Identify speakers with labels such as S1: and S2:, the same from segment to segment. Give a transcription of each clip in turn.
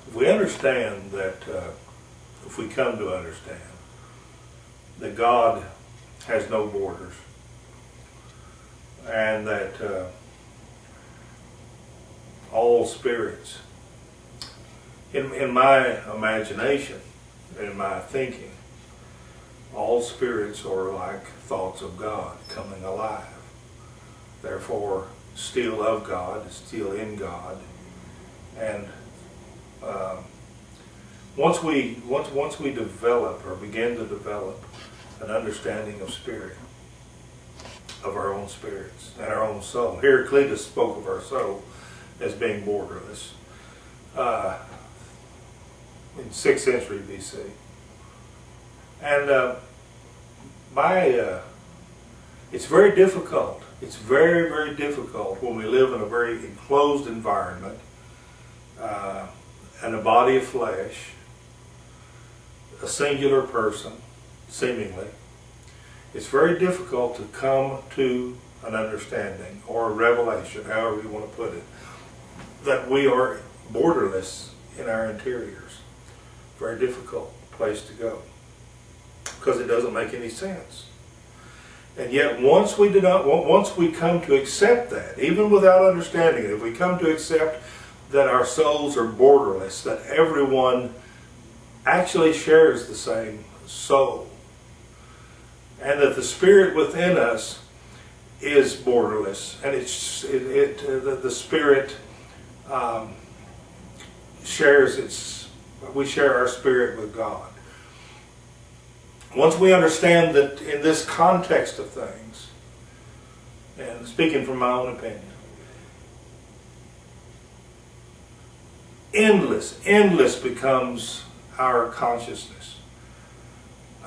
S1: If we understand that, if we come to understand that God has no borders, and that all spirits, in my imagination, in my thinking, all spirits are like thoughts of God coming alive. Therefore, still of God, still in God. And once we develop or begin to develop an understanding of spirit, of our own spirits and our own soul. Here, Cletus spoke of our soul as being borderless in 6th century BC. And it's very difficult. It's very, very difficult when we live in a very enclosed environment and a body of flesh, a singular person, seemingly. It's very difficult to come to an understanding or a revelation, however you want to put it, that we are borderless in our interiors. Very difficult place to go because it doesn't make any sense. And yet once we come to accept that, even without understanding it, if we come to accept that our souls are borderless, that everyone actually shares the same soul, and that the spirit within us is borderless, and the spirit we share our spirit with God. Once we understand that in this context of things, and speaking from my own opinion, endless becomes our consciousness.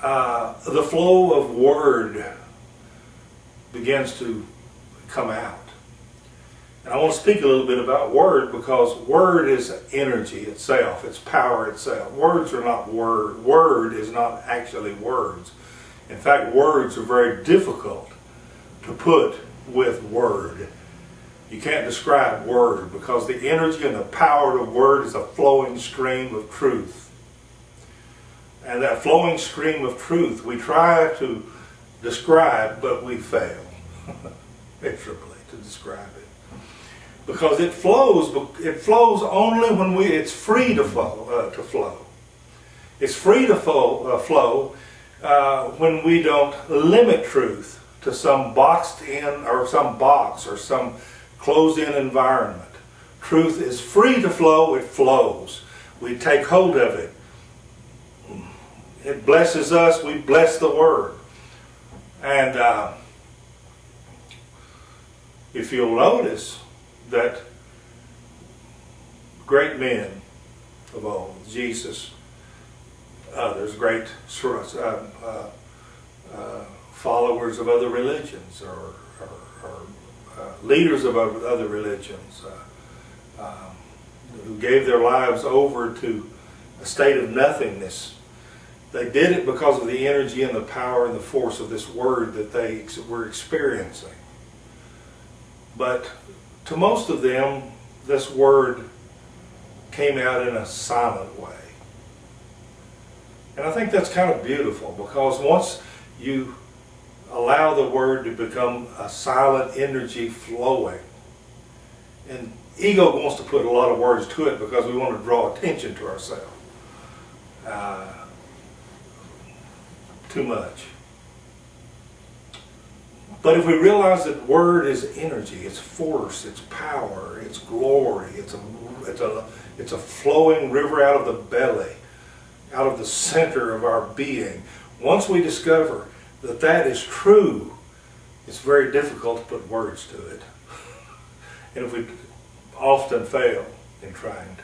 S1: The flow of word begins to come out. And I want to speak a little bit about word, because word is energy itself, it's power itself. Words are not word. Word is not actually words. In fact, words are very difficult to put with word. You can't describe word, because the energy and the power of word is a flowing stream of truth. And that flowing stream of truth we try to describe, but we fail miserably to describe it. Because it flows only when it's free to flow. It's free to flow when we don't limit truth to some boxed in, or some box, or some closed in environment. Truth is free to flow, it flows. We take hold of it. It blesses us, we bless the Word. And if you'll notice that great men of old, Jesus, others, great followers of other religions, or leaders of other religions, who gave their lives over to a state of nothingness, they did it because of the energy and the power and the force of this word that they were experiencing. But to most of them, this word came out in a silent way. And I think that's kind of beautiful, because once you allow the word to become a silent energy flowing, and ego wants to put a lot of words to it because we want to draw attention to ourselves. Too much. But if we realize that word is energy, it's force, it's power, it's glory, it's a flowing river out of the belly, out of the center of our being. Once we discover that that is true, it's very difficult to put words to it. And if we often fail in trying to.